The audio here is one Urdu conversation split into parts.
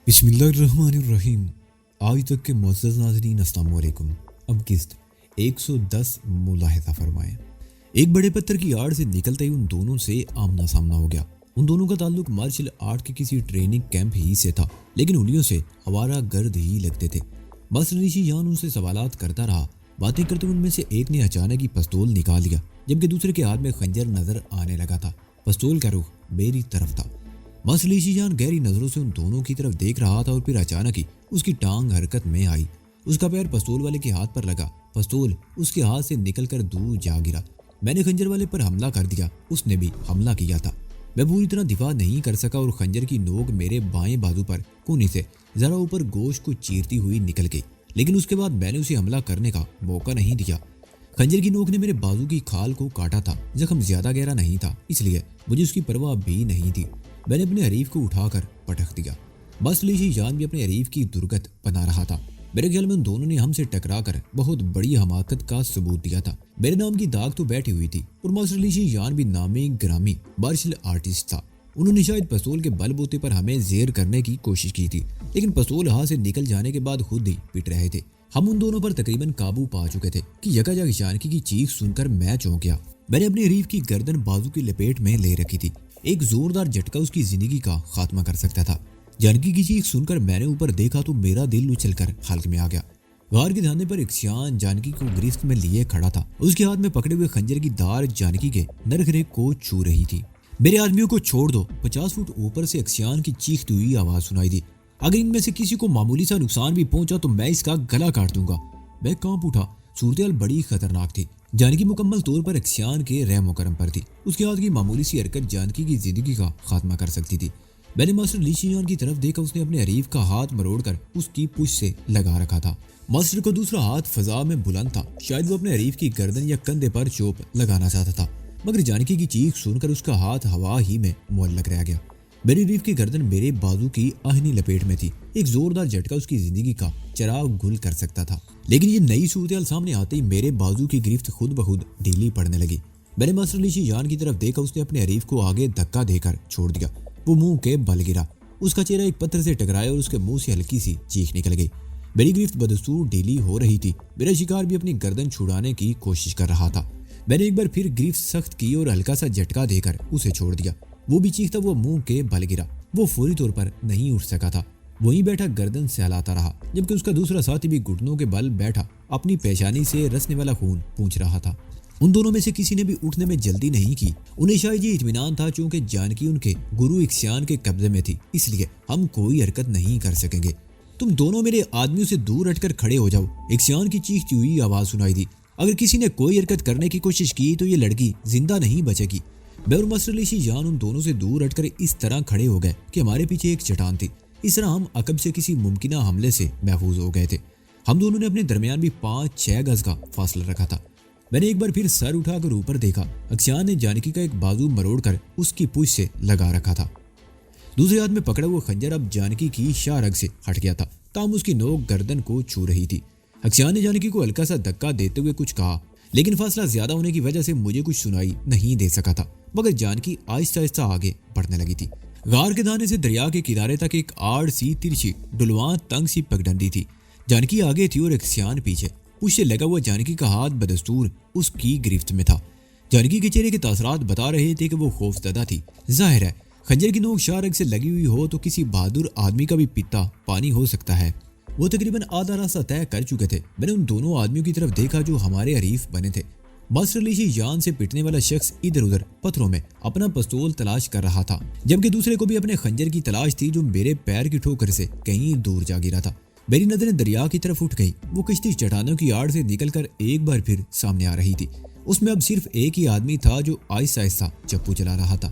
بسم اللہ الرحمن الرحیم۔ آج تک کے معزز ناظرین السلام علیکم۔ اب قسط 110 ملاحظہ فرمائیں۔ ایک بڑے پتھر کی آڑ سے نکلتے ہی ان دونوں سے آمنا سامنا ہو گیا۔ ان دونوں کا تعلق مارشل آرٹ کے کسی ٹریننگ کیمپ ہی سے تھا، لیکن انگلیوں سے آوارہ گرد ہی لگتے تھے۔ ماسٹر لیشی یان ان سے سوالات کرتا رہا۔ باتیں کرتے ان میں سے ایک نے اچانک ہی پستول نکال لیا، جبکہ دوسرے کے ہاتھ میں خنجر نظر آنے لگا تھا۔ پستول کا رخ میری طرف تھا۔ ماسٹر لیشی جان گہری نظروں سے ان دونوں کی طرف دیکھ رہا تھا اور پھر اچانک ہی اس کی ٹانگ حرکت میں آئی۔ اس کا پیر پستول والے کے ہاتھ پر لگا۔ پستول اس کے ہاتھ سے نکل کر دور جا گرا۔ میں نے خنجر والے پر حملہ کر دیا، اس نے بھی حملہ کیا تھا۔ میں پوری طرح دفاع نہیں کر سکا اور خنجر کی نوک میرے بائیں بازو پر کونے سے ذرا اوپر گوشت کو چیرتی ہوئی نکل گئی، لیکن اس کے بعد میں نے اسے حملہ کرنے کا موقع نہیں دیا۔ خنجر کی نوک نے میرے بازو کی کھال کو کاٹا تھا۔ زخم زیادہ گہرا نہیں تھا، اس لیے مجھے اس کی پرواہ بھی نہیں تھی۔ میں نے اپنے حریف کو اٹھا کر پٹخ دیا۔ ماسٹر لیشی جان بھی اپنے حریف کی درگت بنا رہا تھا۔ میرے خیال میں ان دونوں نے ہم سے ٹکرا کر بہت بڑی حماقت کا ثبوت دیا تھا۔ میرے نام کی داغ تو بیٹھی ہوئی تھی اور ماسٹر لیشی جان بھی نامی گرامی مارشل آرٹسٹ تھا۔ انہوں نے شاید پستول کے بل بوتے پر ہمیں زیر کرنے کی کوشش کی تھی، لیکن پستول ہاتھ سے نکل جانے کے بعد خود ہی پٹ رہے تھے۔ ہم ان دونوں پر تقریباً قابو پا چکے تھے کہ یکا یک جانکی کی چیخ سن کر میں چونک گیا۔ میں نے اپنے حریف کی گردن بازو کی لپیٹ میں لے رکھی تھی۔ ایک زوردار جھٹکا اس کی زندگی کا خاتمہ کر سکتا تھا۔ جانکی کی چیخ سن کر میں نے اوپر دیکھا تو میرا دل اچھل کر حلق میں آ گیا۔ غار کے دھانے پر ایک سیان جانکی کو گرفت میں لیے کھڑا تھا۔ اس کے ہاتھ میں پکڑے ہوئے خنجر کی دھار جانکی کے نرخرے کو چھو رہی تھی۔ میرے آدمیوں کو چھوڑ دو۔ 50 فٹ اوپر سے اکسیان کی چیختی ہوئی آواز سنائی دی۔ اگر ان میں سے کسی کو معمولی سا نقصان بھی پہنچا تو میں اس کا گلا کاٹ دوں گا۔ میں کانپ اٹھا۔ صورتحال بڑی خطرناک تھی۔ جانکی مکمل طور پر اکسیان کے رحم و کرم پر تھی۔ اس کے ہاتھ کی معمولی سی حرکت جانکی کی زندگی کا خاتمہ کر سکتی تھی۔ میں نے ماسٹر لیشی جان کی طرف دیکھا۔ اس نے اپنے حریف کا ہاتھ مروڑ کر اس کی پشت سے لگا رکھا تھا۔ ماسٹر کا دوسرا ہاتھ فضا میں بلند تھا، شاید وہ اپنے حریف کی گردن یا کندھے پر چوب لگانا چاہتا تھا، مگر جانکی کی چیخ سن کر اس کا ہاتھ ہوا ہی میں معلق رہ گیا۔ میری حریف کی گردن میرے بازو کی آہنی لپیٹ میں تھی۔ ایک زوردار جھٹکا اس کی زندگی کا چراغ گل کر سکتا تھا، لیکن یہ نئی صورتحال سامنے آتے ہی میرے بازو کی گرفت خود بخود ڈھیلی پڑنے لگی۔ میں نے ماسٹر لیشی جان کی طرف دیکھا۔ اس نے اپنے حریف کو آگے دھکا دے کر چھوڑ دیا۔ وہ منہ کے بل گرا۔ اس کا چہرہ ایک پتھر سے ٹکرایا اور اس کے منہ سے ہلکی سی چیخ نکل گئی۔ میری گرفت بدستور ڈھیلی ہو رہی تھی۔ میرا شکار بھی اپنی گردن چھڑانے کی کوشش کر رہا تھا۔ میں نے ایک بار پھر گرفت سخت کی اور ہلکا سا جھٹکا دے کر اسے چھوڑ دیا۔ وہ بھی چیختا ہوا منہ کے بل گرا۔ وہ فوری طور پر نہیں اٹھ سکا تھا، وہیں بیٹھا گردن سہلاتا رہا، جبکہ اس کا دوسرا ساتھی بھی گھٹنوں کے بل بیٹھا اپنی پیشانی سے رسنے والا خون پونچھ رہا تھا۔ ان دونوں میں سے کسی نے بھی اٹھنے میں جلدی نہیں کی۔ انہیں شاید یہ اطمینان تھا چونکہ جانکی ان کے گرو اکسیان کے قبضے میں تھی، اس لیے ہم کوئی حرکت نہیں کر سکیں گے۔ تم دونوں میرے آدمیوں سے دور ہٹ کر کھڑے ہو جاؤ، اکسیان کی چیختی ہوئی آواز سنائی دی۔ اگر کسی نے کوئی حرکت کرنے کی کوشش کی تو یہ لڑکی زندہ نہیں بچے گی۔ میں اور ماسٹر لیشی جان ان دونوں سے دور ہٹ کر اس طرح کھڑے ہو گئے کہ ہمارے پیچھے ایک چٹان تھی۔ اس طرح ہم عقب سے کسی ممکنہ حملے سے محفوظ ہو گئے تھے۔ ہم دونوں نے اپنے درمیان بھی 5-6 گز کا فاصلہ رکھا تھا۔ میں نے ایک بار پھر سر اٹھا کر اوپر دیکھا۔ اکسیان نے جانکی کا ایک بازو مروڑ کر اس کی پشت سے لگا رکھا تھا۔ دوسرے ہاتھ میں پکڑا ہوا خنجر اب جانکی کی شاہ رگ سے ہٹ گیا تھا، تاہم اس کی نوک گردن کو چھو رہی تھی۔ اکسیان نے جانکی کو ہلکا سا دھکا دیتے ہوئے کچھ کہا، لیکن فاصلہ زیادہ ہونے کی وجہ سے مجھے کچھ سنائی نہیں دے سکا تھا، مگر جانکی آہستہ آہستہ آگے بڑھنے لگی تھی۔ غار کے دانے سے دریا کے کنارے تک ایک آڑ سی ترچھی ڈلواں تنگ سی پگڈنڈی تھی۔ جانکی آگے تھی اور اکسیان پیچھے۔ اس سے لگا ہوا جانکی کا ہاتھ بدستور اس کی گرفت میں تھا۔ جانکی کے چہرے کے تاثرات بتا رہے تھے کہ وہ خوفزدہ تھی۔ ظاہر ہے خنجر کی نوک شاہ رگ سے لگی ہوئی ہو تو کسی بہادر آدمی کا بھی پتا پانی ہو سکتا ہے۔ وہ تقریباً آدھا راستہ طے کر چکے تھے۔ میں نے ان دونوں آدمیوں کی طرف دیکھا جو ہمارے حریف بنے تھے۔ ماسٹر لیشی جان سے پٹنے والا شخص ادھر ادھر پتھروں میں اپنا پستول تلاش کر رہا تھا، جبکہ دوسرے کو بھی اپنے خنجر کی تلاش تھی جو میرے پیر کی ٹھوکر سے کہیں دور جا گرا تھا۔ میری نظریں دریا کی طرف اٹھ گئی۔ وہ کشتی چٹانوں کی آڑ سے نکل کر ایک بار پھر سامنے آ رہی تھی۔ اس میں اب صرف ایک ہی آدمی تھا جو آہستہ آہستہ چپو چلا رہا تھا۔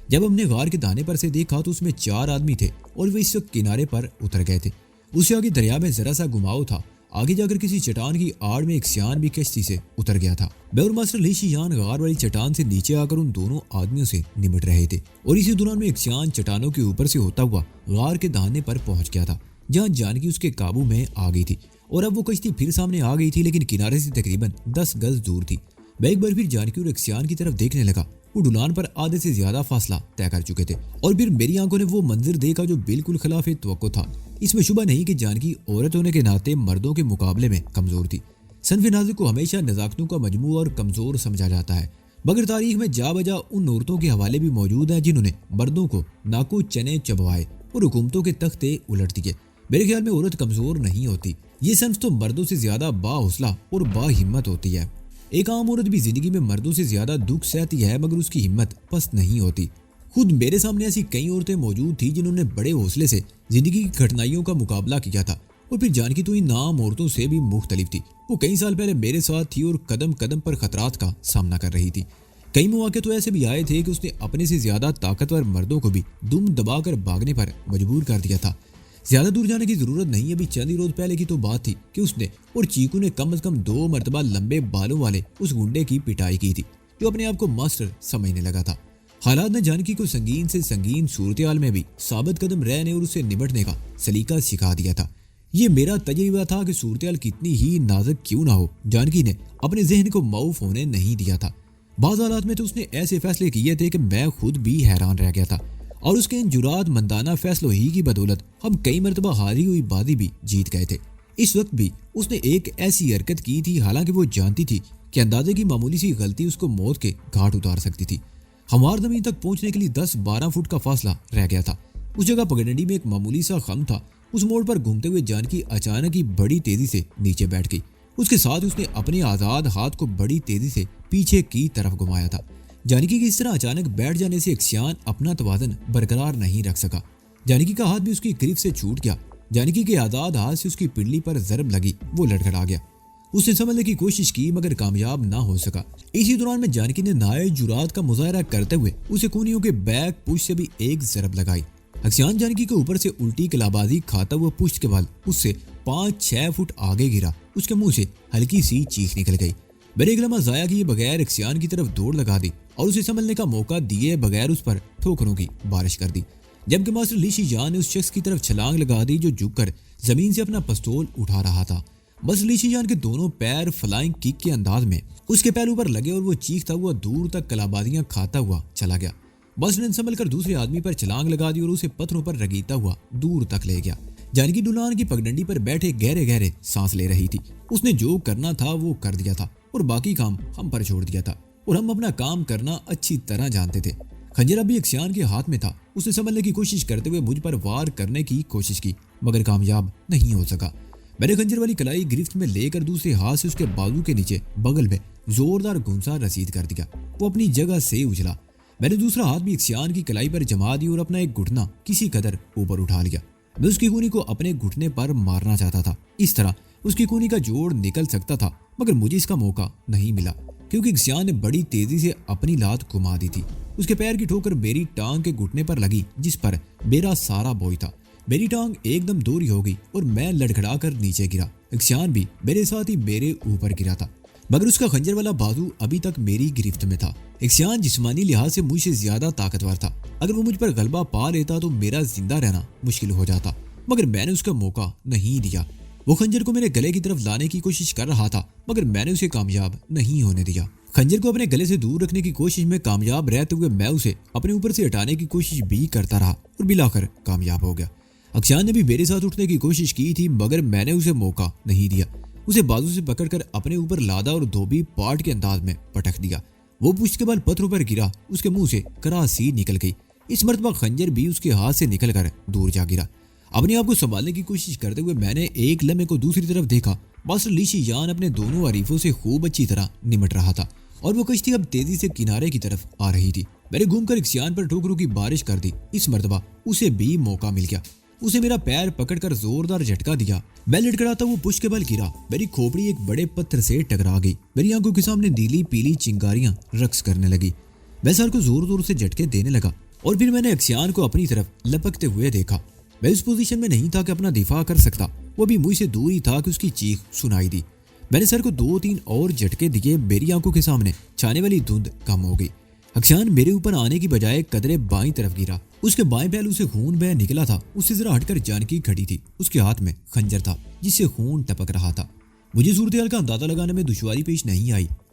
جب ہم نے غار کے دانے پر سے دیکھا تو اس میں 4 آدمی تھے اور وہ اس وقت کنارے پر اتر گئے تھے۔ اس سے آگے دریا میں ذرا سا گھماؤ تھا۔ آگے جا کر کسی چٹان کی آڑ میں اکسیان بھی کشتی سے اتر گیا تھا۔ میں اور ماسٹر لیشی جان غار والی چٹان سے نیچے آ کر ان دونوں آدمیوں سے نمٹ رہے تھے، اور اسی دوران میں اکسیان چٹانوں کے اوپر سے ہوتا ہوا غار کے دانے پر پہنچ گیا تھا، جہاں جانکی اس کے قابو میں آ گئی تھی، اور اب وہ کشتی پھر سامنے آ گئی تھی، لیکن کنارے سے تقریباً 10 گز دور تھی۔ میں ایک بار پھر جانکی اور اکسیان کی طرف دیکھنے لگا۔ وہ ڈولان پر آدھے سے زیادہ فاصلہ طے کر چکے تھے، اور پھر میری آنکھوں نے وہ منظر دیکھا جو بالکل خلاف توقع تھا۔ اس میں شبہ نہیں کہ جانکی عورت ہونے کے ناطے مردوں کے مقابلے میں کمزور تھی۔ صنف نازک کو ہمیشہ نزاکتوں کا مجموعہ اور کمزور سمجھا جاتا ہے، مگر تاریخ میں جا بجا ان عورتوں کے حوالے بھی موجود ہیں جنہوں نے مردوں کو ناکو چنے چبوائے اور حکومتوں کے تختے الٹ دیے۔ میرے خیال میں عورت کمزور نہیں ہوتی، یہ صنف تو مردوں سے زیادہ با حوصلہ اور با ہمت ہوتی ہے۔ ایک عام عورت بھی زندگی میں مردوں سے زیادہ دکھ سہتی ہے، مگر اس کی ہمت پست نہیں ہوتی۔ خود میرے سامنے ایسی کئی عورتیں موجود تھیں جنہوں نے بڑے حوصلے سے زندگی کی کٹھنائیوں کا مقابلہ کیا تھا، اور پھر جانکی تو ان عام عورتوں سے بھی مختلف تھی۔ وہ کئی سال پہلے میرے ساتھ تھی اور قدم قدم پر خطرات کا سامنا کر رہی تھی۔ کئی مواقع تو ایسے بھی آئے تھے کہ اس نے اپنے سے زیادہ طاقتور مردوں کو بھی دم دبا کر بھاگنے پر مجبور کر دیا تھا۔ زیادہ دور جانے کی ضرورت نہیں، ابھی چند ہی روز پہلے کی تو بات تھی کہ اس نے اور چیکو نے کم از کم 2 مرتبہ لمبے بالوں والے اس گنڈے کی پٹائی کی تھی جو اپنے آپ کو ماسٹر سمجھنے لگا تھا۔ حالات نے جانکی کو سنگین سے سنگین صورتحال میں بھی ثابت قدم رہنے اور اسے نمٹنے کا سلیقہ سکھا دیا تھا۔ یہ میرا تجربہ تھا کہ صورتحال کتنی ہی نازک کیوں نہ ہو، جانکی نے اپنے ذہن کو معاف ہونے نہیں دیا تھا۔ بعض حالات میں تو اس نے ایسے فیصلے کیے تھے کہ میں خود بھی حیران رہ گیا تھا، اور اس کے ان جرات مندانہ فیصلوں ہی کی بدولت ہم کئی مرتبہ ہاری ہوئی بازی بھی جیت گئے تھے۔ اس وقت بھی اس نے ایک ایسی حرکت کی تھی حالانکہ وہ جانتی تھی کہ اندازے کی معمولی سی غلطی اس کو موت کے گھاٹ اتار سکتی تھی۔ ہموار زمین تک پہنچنے کے لیے 10-12 فٹ کا فاصلہ رہ گیا تھا۔ اس جگہ پگڈنڈی میں ایک معمولی سا خم تھا۔ اس موڑ پر گھومتے ہوئے جانکی اچانک ہی بڑی تیزی سے نیچے بیٹھ گئی۔ اس کے ساتھ اس نے اپنے آزاد ہاتھ کو بڑی تیزی سے پیچھے کی طرف گھمایا تھا۔ جانکی کی اس طرح اچانک بیٹھ جانے سے اکسیان اپنا توازن برقرار نہیں رکھ سکا۔ جانکی کا ہاتھ بھی اس کی گرفت سے چھوٹ گیا۔ جانکی کے آزاد ہاتھ سے اس کی پنڈلی پر ضرب لگی، وہ لڑکھڑا گیا۔ اس نے سنبھلنے کی کوشش کی مگر کامیاب نہ ہو سکا۔ اسی دوران میں جانکی نے نہایت جرات کا مظاہرہ کرتے ہوئے اسے کونیوں کے بیک پشت سے بھی ایک ضرب لگائی۔ اکسیان جانکی کے اوپر سے الٹی کلابازی کھاتا ہوا پشت کے بل اس سے 5-6 فٹ آگے گرا۔ اس کے منہ سے ہلکی سی چیخ نکل گئی۔ میں نے ایک لمحہ ضائع کیے بغیر اکسیان کی طرف دوڑ لگا دی اور اسے سنبھلنے کا موقع دیے بغیر اس پر ٹھوکروں کی بارش کر دی، جبکہ ماسٹر لیشی جان نے اس شخص کی طرف چھلانگ لگا دی جو جھک کر زمین سے اپنا پستول اٹھا رہا تھا۔ ماسٹر لیشی جان کے دونوں پیر فلائنگ کک کے انداز میں اس کے پہلو پر لگے اور وہ چیختا ہوا دور تک کلابازیاں کھاتا ہوا چلا گیا۔ ماسٹر نے سنبھل کر دوسرے آدمی پر چھلانگ لگا دی اور اسے پتھروں پر رگیتا ہوا دور تک لے گیا۔ جانکی ڈولان کی پگڈنڈی پر بیٹھے گہرے گہرے سانس لے رہی تھی۔ اس نے جو کرنا تھا وہ کر دیا تھا اور باقی کام ہم پر چھوڑ دیا تھا، اور ہم اپنا کام کرنا اچھی طرح جانتے تھے۔ خنجر اب بھی اکسیان کے ہاتھ میں تھا۔ اس نے سنبھلنے کی کوشش کرتے ہوئے مجھ پر وار کرنے کی کوشش کی مگر کامیاب نہیں ہو سکا۔ میں نے خنجر والی کلائی گرفت میں لے کر دوسرے ہاتھ سے اس کے بازو کے نیچے بغل میں زوردار گھونسا رسید کر دیا۔ وہ اپنی جگہ سے اچھلا۔ میں نے دوسرا ہاتھ بھی اکسیان کی کلائی پر جما دی اور اپنا ایک گھٹنا کسی قدر اوپر اٹھا لیا۔ میں اس کی کونی کو اپنے گھٹنے پر مارنا چاہتا تھا، اس طرح اس کی کونی کا جوڑ نکل سکتا تھا، مگر مجھے اس کا موقع نہیں ملا کیونکہ اکسیان نے بڑی تیزی سے اپنی لات گھما دی تھی۔ اس کے پیر کی ٹھوکر میری ٹانگ کے گھٹنے پر لگی جس پر میرا سارا بوجھ تھا۔ میری ٹانگ ایک دم دوری ہو گئی اور میں لڑکھڑا کر نیچے گرا۔ اکسیان بھی میرے ساتھ ہی میرے اوپر گرا تھا، مگر اس کا خنجر والا بازو ابھی تک میری گرفت میں تھا۔ اکسیان جسمانی لحاظ سے مجھ سے زیادہ طاقتور تھا۔ اگر وہ مجھ پر غلبہ پا لیتا تو میرا زندہ رہنا مشکل ہو جاتا، مگر میں نے اس کا موقع نہیں دیا۔ وہ خنجر کو میرے گلے کی طرف لانے کی کوشش کر رہا تھا مگر میں نے اسے کامیاب نہیں ہونے دیا۔ خنجر کو اپنے گلے سے دور رکھنے کی کوشش میں کامیاب رہتے ہوئے میں اسے اپنے اوپر سے ہٹانے کی کوشش بھی کرتا رہا اور بالآخر کامیاب ہو گیا۔ اکسیان نے بھی میرے ساتھ اٹھنے کی کوشش کی تھی مگر میں نے اسے موقع نہیں دیا۔ اسے بازو سے پکڑ کر اپنے اوپر لادا اور دھوبی پاٹ کے انداز میں پٹک دیا۔ وہ پشت کے بل پتھروں پر گرا، اس کے منہ سے کراسی نکل گئی۔ اس مرتبہ خنجر بھی اس کے ہاتھ سے نکل کر دور جا گرا۔ اپنے آپ کو سنبھالنے کی کوشش کرتے ہوئے میں نے ایک لمحے کو دوسری طرف دیکھا۔ ماسٹر لیشی جان اپنے دونوں حریفوں سے خوب اچھی طرح نمٹ رہا تھا اور وہ کشتی اب تیزی سے کنارے کی طرف آ رہی تھی۔ میں نے گھوم کر اکسیان پر ٹھوکروں کی بارش کر دی۔ اس مرتبہ اسے بھی موقع مل گیا۔ اسے میرا پیر پکڑ کر زوردار جھٹکا دیا۔ میں لٹکڑاتا وہ پشت کے بل گرا۔ میری کھوپڑی ایک بڑے پتھر سے ٹکرا گئی۔ میری آنکھوں کے سامنے نیلی پیلی چنگاریاں رقص کرنے لگی۔ میں سر کو زور زور سے جھٹکے دینے لگا اور پھر میں نے اکسیان کو اپنی طرف لپکتے ہوئے دیکھا۔ میں اس پوزیشن میں نہیں تھا کہ اپنا دفاع کر سکتا۔ وہ بھی مجھ سے دور ہی تھا کہ اس کی چیخ سنائی دی۔ میں نے سر کو 2-3 اور جھٹکے دیے۔ میری آنکھوں کے سامنے چھانے والی دھند کم ہو گئی۔ اکسیان میرے اوپر آنے کی بجائے قدرے بائیں طرف گرا۔ اس کے بائیں پہلو سے خون بہہ نکلا تھا۔ اس سے ذرا ہٹ کر جانکی کھڑی تھی۔ اس کے ہاتھ میں خنجر تھا جس سے خون ٹپک رہا تھا۔ مجھے صورتحال کا اندازہ لگانے میں دشواری پیش نہیں آئی۔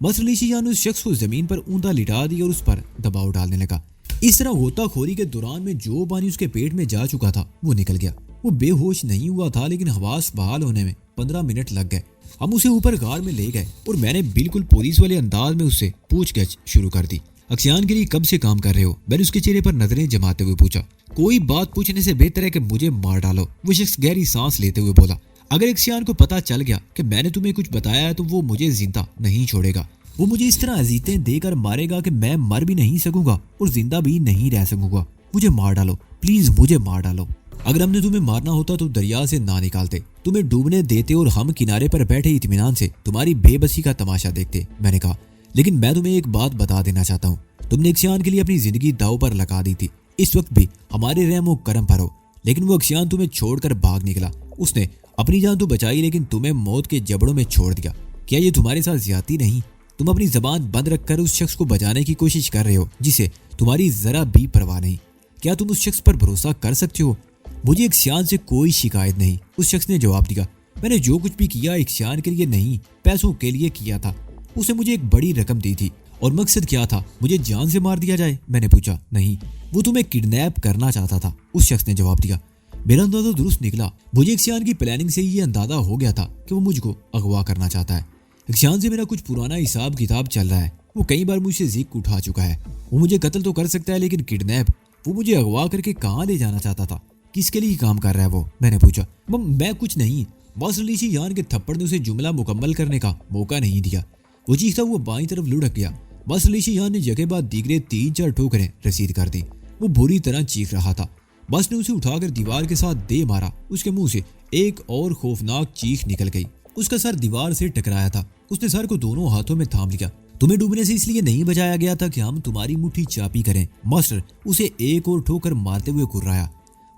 مصر علی شیعہ نے اس شخص کو زمین پر اوندا لٹا دیا اور اس پر دباؤ ڈالنے لگا۔ اس طرح غوطہ خوری کے دوران میں جو پانی اس کے پیٹ میں جا چکا تھا وہ نکل گیا۔ وہ بے ہوش نہیں ہوا تھا، لیکن حواس بحال ہونے میں 15 منٹ لگ گئے۔ ہم اسے اوپر غار میں لے گئے اور میں نے بالکل پولیس والے انداز میں اس سے پوچھ گچھ شروع کر دی۔ اکسیان کے لیے کب سے کام کر رہے ہو؟ میں نے اس کے چہرے پر نظریں جماتے ہوئے پوچھا۔ کوئی بات پوچھنے سے بہتر ہے کہ مجھے مار ڈالو، وہ شخص گہری سانس لیتے ہوئے بولا۔ اگر اکسیان کو پتا چل گیا کہ میں نے تمہیں کچھ بتایا ہے تو وہ مجھے زندہ نہیں چھوڑے گا۔ وہ مجھے اس طرح اذیتیں دے کر مارے گا کہ میں مر بھی نہیں سکوں گا اور زندہ بھی نہیں رہ سکوں گا۔ مجھے مار ڈالو پلیز، مجھے مار ڈالو۔ اگر ہم نے تمہیں مارنا ہوتا تو دریا سے نہ نکالتے، تمہیں ڈوبنے دیتے اور ہم کنارے پر بیٹھے اطمینان سے تمہاری بے بسی کا تماشا دیکھتے، میں نے کہا۔ لیکن میں تمہیں ایک بات بتا دینا چاہتا ہوں، تم نے اکسیان کے لیے اپنی زندگی داؤ پر لگا دی تھی۔ اس وقت بھی ہمارے رحم و کرم پر ہو، لیکن وہ اکسیان تمہیں چھوڑ کر بھاگ نکلا۔ اس نے اپنی جان تو بچائی لیکن تمہیں موت کے جبڑوں میں چھوڑ دیا۔ کیا یہ تمہارے ساتھ زیادتی نہیں؟ تم اپنی زبان بند رکھ کر اس شخص کو بچانے کی کوشش کر رہے ہو جسے تمہاری ذرا بھی پرواہ نہیں۔ کیا تم اس شخص پر بھروسہ کر سکتے ہو؟ مجھے اکسیان سے کوئی شکایت نہیں، اس شخص نے جواب دیا۔ میں نے جو کچھ بھی کیا اکسیان کے لیے نہیں، پیسوں کے لیے کیا تھا۔ اس نے مجھے ایک بڑی رقم دی تھی۔ اور مقصد کیا تھا؟ مجھے جان سے مار دیا جائے؟ میں نے پوچھا۔ نہیں، وہ تمہیں کڈنیپ کرنا چاہتا تھا، اس شخص نے جواب دیا۔ میرا اندازہ درست نکلا۔ مجھے اکسیان کی پلاننگ سے یہ اندازہ ہو گیا تھا کہ وہ مجھ کو اغوا کرنا چاہتا ہے۔ اکسیان سے میرا کچھ پرانا حساب کتاب چل رہا ہے۔ وہ کئی بار مجھ سے ذکر اٹھا چکا ہے۔ وہ مجھے قتل تو کر سکتا ہے لیکن کڈنیپ، وہ مجھے اغوا کر کے کہاں لے جانا چاہتا تھا؟ کس کے لیے کام کر رہا ہے وہ؟ میں نے پوچھا۔ میں کچھ نہیں۔ مصر علی شیعہ کے تھپڑ نے اسے جملہ مکمل کرنے کا موقع نہیں دیا۔ وہ چیختا ہوا بائیں طرف لڑک گیا۔ مصر علی شیعہ نے جگہ بعد دیگرے 3-4 ٹھوکریں رسید کر دی۔ وہ بری طرح چیخ رہا تھا۔ بس نے اسے اٹھا کر دیوار کے ساتھ دے مارا۔ اس کے منہ سے ایک اور خوفناک چیخ نکل گئی۔ اس کا سر دیوار سے ٹکرایا تھا۔ اس نے سر کو دونوں ہاتھوں میں تھام لیا۔ تمہیں ڈوبنے سے اس لیے نہیں بچایا گیا تھا کہ ہم تمہاری مٹھی چاپی کریں۔ ماسٹر اسے ایک اور ٹھوکر مارتے ہوئے گھرایا۔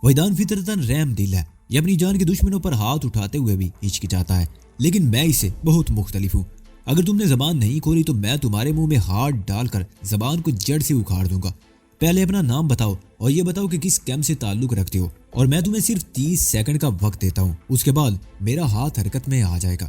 وحیدان فطرتاً رحم دل ہے، یہ اپنی جان کے دشمنوں پر ہاتھ اٹھاتے ہوئے بھی ہچکچاتا ہے، لیکن میں اس سے بہت مختلف ہوں۔ اگر تم نے زبان نہیں کھولی تو میں تمہارے منہ میں ہاتھ ڈال کر زبان کو جڑ سے اکھاڑ دوں گا۔ پہلے اپنا نام بتاؤ اور یہ بتاؤ کہ کس کیمپ سے تعلق رکھتے ہو، اور میں تمہیں صرف 30 سیکنڈ کا وقت دیتا ہوں، اس کے بعد میرا ہاتھ حرکت میں آ جائے گا۔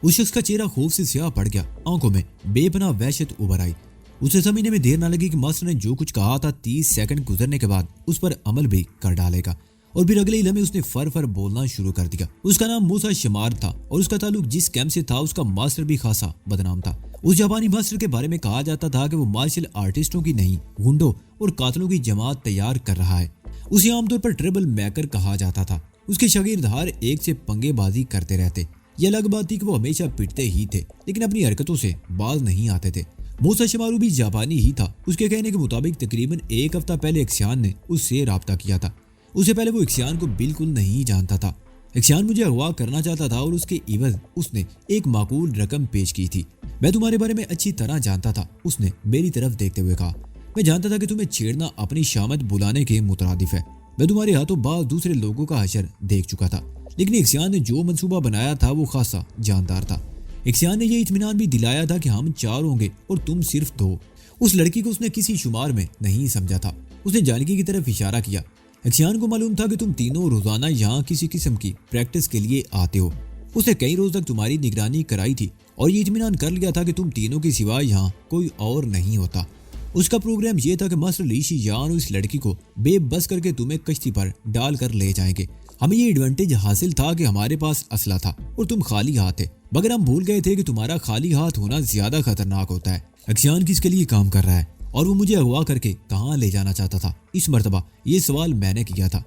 اس شخص کا چہرہ خوف سے سیاہ پڑ گیا، آنکھوں میں بے پناہ وحشت ابھر آئی۔ اسے سمجھنے میں دیر نہ لگی کہ ماسٹر نے جو کچھ کہا تھا 30 سیکنڈ گزرنے کے بعد اس پر عمل بھی کر ڈالے گا، اور پھر اگلے لمحے اس نے فر بولنا شروع کر دیا۔ اس کا نام موسیٰ شمار تھا اور اس کا تعلق جس کیمپ سے تھا اس کا ماسٹر بھی خاصا بدنام تھا۔ اس جاپانی ماسٹر کے بارے میں کہا جاتا تھا کہ وہ مارشل آرٹسٹوں کی نہیں، گنڈوں اور قاتلوں کی جماعت تیار کر رہا ہے۔ اسے عام طور پر ٹریبل میکر کہا جاتا تھا۔ اس کے شاگرد ہر ایک سے پنگے بازی کرتے رہتے۔ یہ الگ بات تھی کہ وہ ہمیشہ پٹتے ہی تھے، لیکن اپنی حرکتوں سے باز نہیں آتے تھے۔ موسیٰ شمارو بھی جاپانی ہی تھا۔ اس کے کہنے کے مطابق تقریباً 1 ہفتہ پہلے اکسیان نے اس سے رابطہ کیا تھا۔ اس سے پہلے وہ اکسیان کو بالکل نہیں جانتا تھا۔ اکسیان مجھے اغوا کرنا چاہتا تھا اور اس کے عوض اس نے ایک معقول رقم پیش کی تھی۔ میں تمہارے بارے میں اچھی طرح جانتا تھا، اس نے میری طرف دیکھتے ہوئے کہا۔ میں جانتا تھا کہ تمہیں چھیڑنا اپنی شامت بلانے کے مترادف ہے۔ میں تمہارے ہاتھوں بعض دوسرے لوگوں کا حشر دیکھ چکا تھا، لیکن اکسیان نے جو منصوبہ بنایا تھا وہ خاصا جاندار تھا۔ اکسیان نے یہ اطمینان بھی دلایا تھا کہ ہم 4 ہوں گے اور تم صرف 2۔ اس لڑکی کو اس نے کسی شمار میں نہیں سمجھا تھا۔ اس نے جانکی کی طرف اشارہ کیا۔ اکسیان کو معلوم تھا کہ تم تینوں روزانہ یہاں کسی قسم کی پریکٹس کے لیے آتے ہو۔ اس نے کئی روز تک تمہاری نگرانی کرائی تھی اور یہ اطمینان کر لیا تھا کہ تم تینوں کے سوا یہاں کوئی اور نہیں ہوتا۔ اس کا پروگرام یہ تھا کہ ماسٹر لی شیان اس لڑکی کو بے بس کر کے تمہیں کشتی پر ڈال کر لے جائیں گے۔ ہمیں یہ ایڈوانٹیج حاصل تھا کہ ہمارے پاس اسلحہ تھا اور تم خالی ہاتھ تھے، مگر ہم بھول گئے تھے کہ تمہارا خالی ہاتھ ہونا زیادہ خطرناک ہوتا ہے۔ اکسیان کس کے لیے کام کر رہا ہے اور وہ مجھے اغوا کر کے کہاں لے جانا چاہتا تھا؟ اس مرتبہ یہ سوال میں نے کیا تھا۔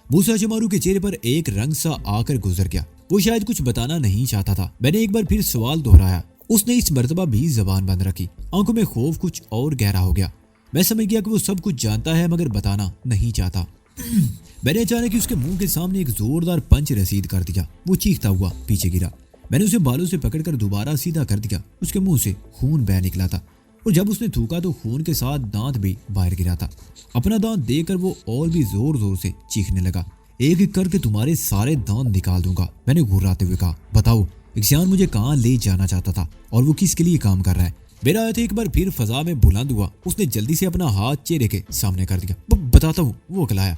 موسیٰ شمارو کے چہرے پر ایک رنگ سا آ کر گزر گیا۔ وہ شاید کچھ بتانا نہیں چاہتا تھا۔ میں نے ایک بار پھر سوال دہرایا۔ اس نے اس مرتبہ بھی زبان بند رکھی۔ آنکھوں میں خوف کچھ اور گہرا ہو گیا۔ میں سمجھ گیا کہ وہ سب کچھ جانتا ہے مگر بتانا نہیں چاہتا۔ میں نے اچانک اس کے منہ کے سامنے ایک زوردار پنچ رسید کر دیا۔ وہ چیختا ہوا پیچھے گرا۔ میں نے اسے بالوں سے پکڑ کر دوبارہ سیدھا کر دیا۔ اس کے منہ سے خون بہہ نکلا تھا اور جب اس نے تھوکا تو خون کے ساتھ دانت بھی باہر گرا تھا۔ اپنا دانت دیکھ کر وہ اور بھی زور زور سے چیخنے لگا۔ ایک ایک کر کے تمہارے سارے دانت نکال دوں گا، میں نے گھراتے ہوئے کہا۔ بتاؤ اکسیان مجھے کہاں لے جانا چاہتا تھا اور وہ کس کے لیے کام کر رہا ہے؟ میرا ہاتھ ایک بار پھر فضا میں بلند ہوا۔ اس نے جلدی سے اپنا ہاتھ چہرے کے سامنے کر دیا۔ بتاتا ہوں، وہ اکلایا۔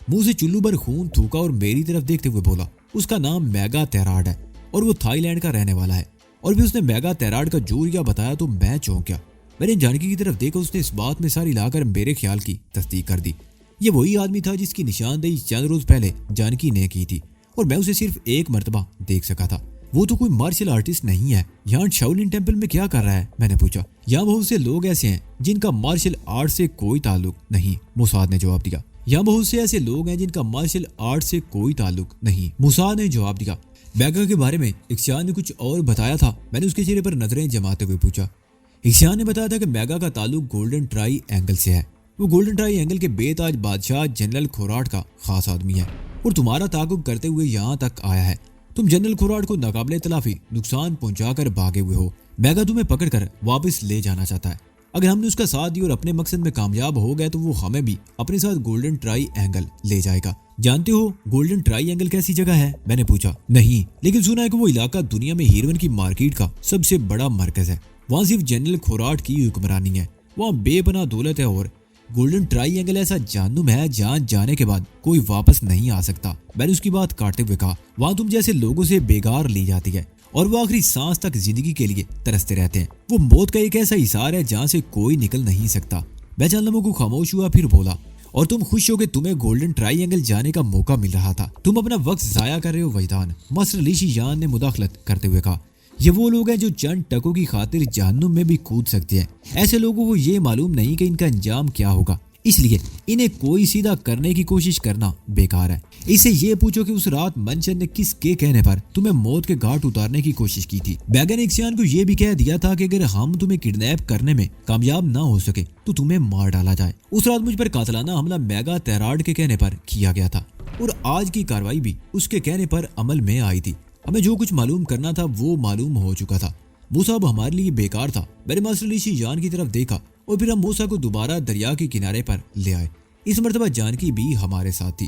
منہ سے چلو بھر خون تھوکا اور میری طرف دیکھتے ہوئے بولا۔ اس کا نام میگا تیراڈ ہے اور وہ تھائی لینڈ کا رہنے والا ہے اور بھی اس نے میگا تیراڈ کا جوریا بتایا تو میں چونک گیا۔ میں نے جانکی کی طرف دیکھا، اس نے اس بات میں ساری لا کر میرے خیال کی تصدیق کر دی۔ یہ وہی آدمی تھا جس کی نشاندہی چند روز پہلے جانکی نے کی تھی، اور میں اسے صرف ایک مرتبہ دیکھ سکا تھا۔ وہ تو کوئی مارشل آرٹسٹ نہیں ہے، یہاں شاولن ٹیمپل میں کیا کر رہا ہے؟ میں نے پوچھا۔ یہاں بہت سے لوگ ایسے ہیں جن کا مارشل آرٹ سے کوئی تعلق نہیں، موساد نے جواب دیا۔ یہاں بہت سے ایسے لوگ ہیں جن کا مارشل آرٹ سے کوئی تعلق نہیں، موساد نے جواب دیا۔ بیگا کے بارے میں اکشان نے کچھ اور بتایا تھا؟ میں نے اس کے چہرے پر نظریں جماتے ہوئے پوچھا۔ اکشان نے بتایا تھا کہ میگا کا تعلق گولڈن ٹرائی اینگل سے ہے۔ وہ گولڈن ٹرائی اینگل کے بے تاج بادشاہ جنرل کھوراٹ کا خاص آدمی ہے، اور تمہارا تعاقب کرتے ہوئے یہاں تک آیا ہے۔ تم جنرل کھوراٹ کو ناقابل تلافی نقصان پہنچا کر بھاگے ہوئے ہو۔ میگا تمہیں پکڑ کر واپس لے جانا چاہتا ہے۔ اگر ہم نے اس کا ساتھ دیا اور اپنے مقصد میں کامیاب ہو گئے تو وہ ہمیں بھی اپنے ساتھ گولڈن ٹرائی اینگل لے جائے گا۔ جانتے ہو گولڈن ٹرائی اینگل کیسی جگہ ہے؟ میں نے پوچھا۔ نہیں، لیکن سنا ہے کہ وہ علاقہ دنیا میں ہیروئن کی مارکیٹ کا سب سے بڑا مرکز ہے۔ وہاں صرف جنرل کھوراٹ کی حکمرانی ہے، وہاں بے پناہ دولت ہے، اور گولڈن ٹرائی اینگل ایسا جہنم ہے جہاں جانے کے بعد کوئی واپس نہیں آ سکتا۔ میں نے اس کی بات کاٹتے ہوئے کہا، وہاں تم جیسے لوگوں سے بیگار لی جاتی ہے اور وہ آخری سانس تک زندگی کے لیے ترستے رہتے ہیں۔ وہ موت کا ایک ایسا حصار ہے جہاں سے کوئی نکل نہیں سکتا۔ میں چند لمحوں کو خاموش ہوا، پھر بولا، اور تم خوش ہو کہ تمہیں گولڈن ٹرائی اینگل جانے کا موقع مل رہا تھا؟ تم اپنا وقت ضائع کر رہے ہو وجدان، ماسٹر لی شی یان نے مداخلت کرتے ہوئے کہا۔ یہ وہ لوگ ہیں جو چند ٹکوں کی خاطر جہنم میں بھی کود سکتے ہیں۔ ایسے لوگوں کو یہ معلوم نہیں کہ ان کا انجام کیا ہوگا، اس لیے انہیں کوئی سیدھا کرنے کی کوشش کرنا بیکار ہے۔ اس سے یہ پوچھو کہ اس رات منچن نے کس کے کہنے پر تمہیں موت کے گھاٹ اتارنے کی کوشش کی تھی؟ بیگا نے اکشان کو یہ بھی کہہ دیا تھا کہ اگر ہم تمہیں کڈنیپ کرنے میں کامیاب نہ ہو سکے تو تمہیں مار ڈالا جائے۔ اس رات مجھ پر قاتلانہ حملہ میگا تیراڈ کے کہنے پر کیا گیا تھا، اور آج کی کارروائی بھی اس کے کہنے پر عمل میں آئی تھی۔ ہمیں جو کچھ معلوم کرنا تھا وہ معلوم ہو چکا تھا۔ موسیٰ اب ہمارے لیے بیکار تھا۔ میں نے ماسٹر لی شی یان کی طرف دیکھا، اور پھر ہم موسیٰ کو دوبارہ دریا کے کنارے پر لے آئے۔ اس مرتبہ جانکی بھی ہمارے ساتھ تھی۔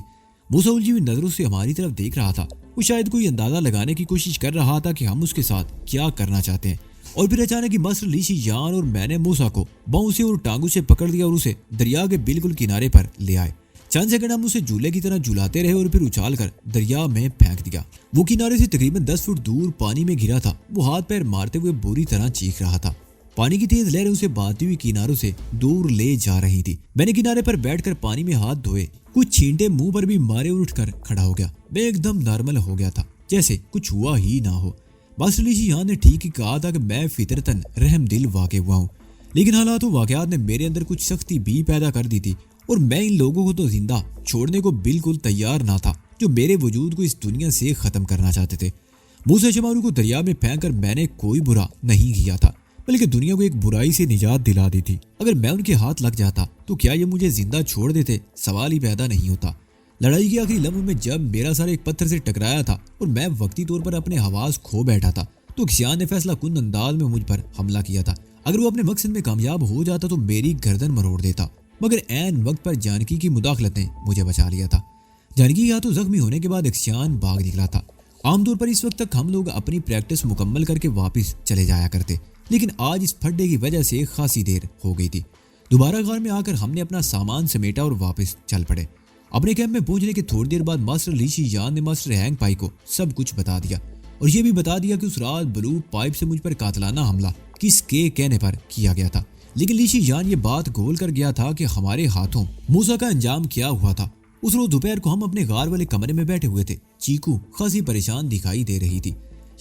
موسیٰ الجھی ہوئی نظروں سے ہماری طرف دیکھ رہا تھا۔ وہ شاید کوئی اندازہ لگانے کی کوشش کر رہا تھا کہ ہم اس کے ساتھ کیا کرنا چاہتے ہیں۔ اور پھر اچانک ہی ماسٹر لی شی یان اور میں نے موسیٰ کو باؤں سے اور ٹانگوں سے پکڑ لیا اور اسے دریا کے بالکل کنارے پر لے آئے۔ چند سیکنڈ ہم اسے جھولے کی طرح جھلاتے رہے اور پھر اچھال کر دریا میں پھینک دیا۔ وہ کنارے سے تقریباً 10 فٹ دور پانی میں گرا تھا۔ وہ ہاتھ پیر مارتے ہوئے بری طرح چیخ رہا تھا۔ پانی کی تیز لہریں اسے بہتی ہوئی کناروں سے دور لے جا رہی تھی۔ میں نے کنارے پر بیٹھ کر پانی میں ہاتھ دھوئے، کچھ چھینٹے منہ پر بھی مارے اور اٹھ کر کھڑا ہو گیا۔ میں ایک دم نارمل ہو گیا تھا، جیسے کچھ ہوا ہی نہ ہو۔ ماسٹر لی شی یان نے ٹھیک ہی کہا تھا کہ میں فطرتاً رحم دل واقع ہوا ہوں، لیکن حالات و واقعات نے میرے اندر کچھ سختی بھی پیدا کر دی تھی، اور میں ان لوگوں کو تو زندہ چھوڑنے کو بالکل تیار نہ تھا جو میرے وجود کو اس دنیا سے ختم کرنا چاہتے تھے۔ موسیٰ شمارو کو دریا میں پھینک کر میں نے کوئی برا نہیں کیا تھا، بلکہ دنیا کو ایک برائی سے نجات دلا دی تھی۔ اگر میں ان کے ہاتھ لگ جاتا تو کیا یہ مجھے زندہ چھوڑ دیتے؟ سوال ہی پیدا نہیں ہوتا۔ لڑائی کے آخری لمحوں میں جب میرا سر ایک پتھر سے ٹکرایا تھا اور میں وقتی طور پر اپنے حواس کھو بیٹھا تھا تو اکشان نے فیصلہ کن انداز میں مجھ پر حملہ کیا تھا۔ اگر وہ اپنے مقصد میں کامیاب ہو جاتا تو میری گردن مروڑ دیتا، مگر عین وقت پر جانکی کی مداخلت نے مجھے بچا لیا تھا۔ جانکی کے ہاتھوں زخمی ہونے کے بعد اکشان بھاگ نکلا تھا۔ عام طور پر اس وقت تک ہم لوگ اپنی پریکٹس مکمل کر کے واپس چلے جایا کرتے، لیکن آج اس پھڈے کی وجہ سے خاصی دیر ہو گئی تھی۔ دوبارہ غار میں آ کر ہم نے اپنا سامان سمیٹا اور واپس چل پڑے۔ اپنے کیمپ میں پہنچنے کے تھوڑی دیر بعد ماسٹر لی شی یان نے ماسٹر ہینگ پائی کو سب کچھ بتا دیا، اور یہ بھی بتا دیا کہ اس رات بلو پائپ سے مجھ پر قاتلانہ حملہ کس کے کہنے پر کیا گیا تھا۔ لیکن لی شی یان یہ بات گول کر گیا تھا کہ ہمارے ہاتھوں موسیٰ کا انجام کیا ہوا تھا۔ اس روز دوپہر کو ہم اپنے غار والے کمرے میں بیٹھے ہوئے تھے۔ چیکو خاصی پریشان دکھائی دے رہی تھی۔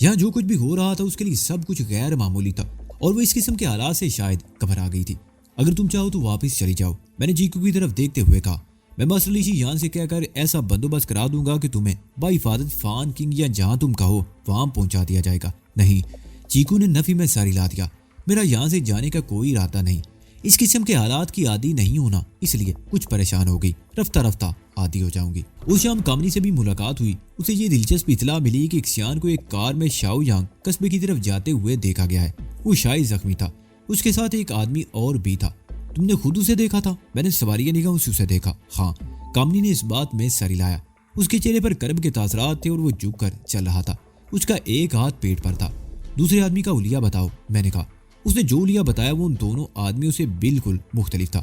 یہاں جو کچھ بھی ہو رہا تھا اس کے لیے سب کچھ غیر معمولی تھا، اور وہ اس قسم کے حالات سے شاید گھبرا گئی تھی۔ اگر تم چاہو تو واپس چلی جاؤ، میں نے چیکو کی طرف دیکھتے ہوئے کہا۔ میں ماسٹر لی شی یان سے کہہ کر ایسا بندوبست کرا دوں گا کہ تمہیں بحفاظت فان کنگ یا جہاں تم کہو وہاں پہنچا دیا جائے گا۔ نہیں، چیکو نے نفی میں سر ہلا دیا۔ میرا یہاں سے جانے کا کوئی ارادہ نہیں۔ اس قسم کے حالات کی عادی نہیں ہونا، اس لیے کچھ پریشان ہو گئی۔ رفتہ رفتہ عادی ہو جاؤں گی۔ اس شام کامنی سے بھی ملاقات ہوئی۔ اسے یہ دلچسپ اطلاع ملی کہ اکشان کو ایک کار میں شاؤ یانگ قصبے کی طرف جاتے ہوئے دیکھا گیا ہے۔ وہ شاید زخمی تھا۔ اس کے ساتھ ایک آدمی اور بھی تھا۔ تم نے خود اسے دیکھا تھا؟ میں نے سواریہ نگاہوں سے اسے دیکھا۔ ہاں، کامنی نے اس بات میں سر ہلایا۔ اس کے چہرے پر کرب کے تاثرات تھے اور وہ جھک کر چل رہا تھا۔ اس کا ایک ہاتھ پیٹ پر تھا۔ دوسرے آدمی کا حلیہ بتاؤ، میں نے کہا۔ اس نے جو حلیہ بتایا وہ ان دونوں آدمیوں سے بالکل مختلف تھا۔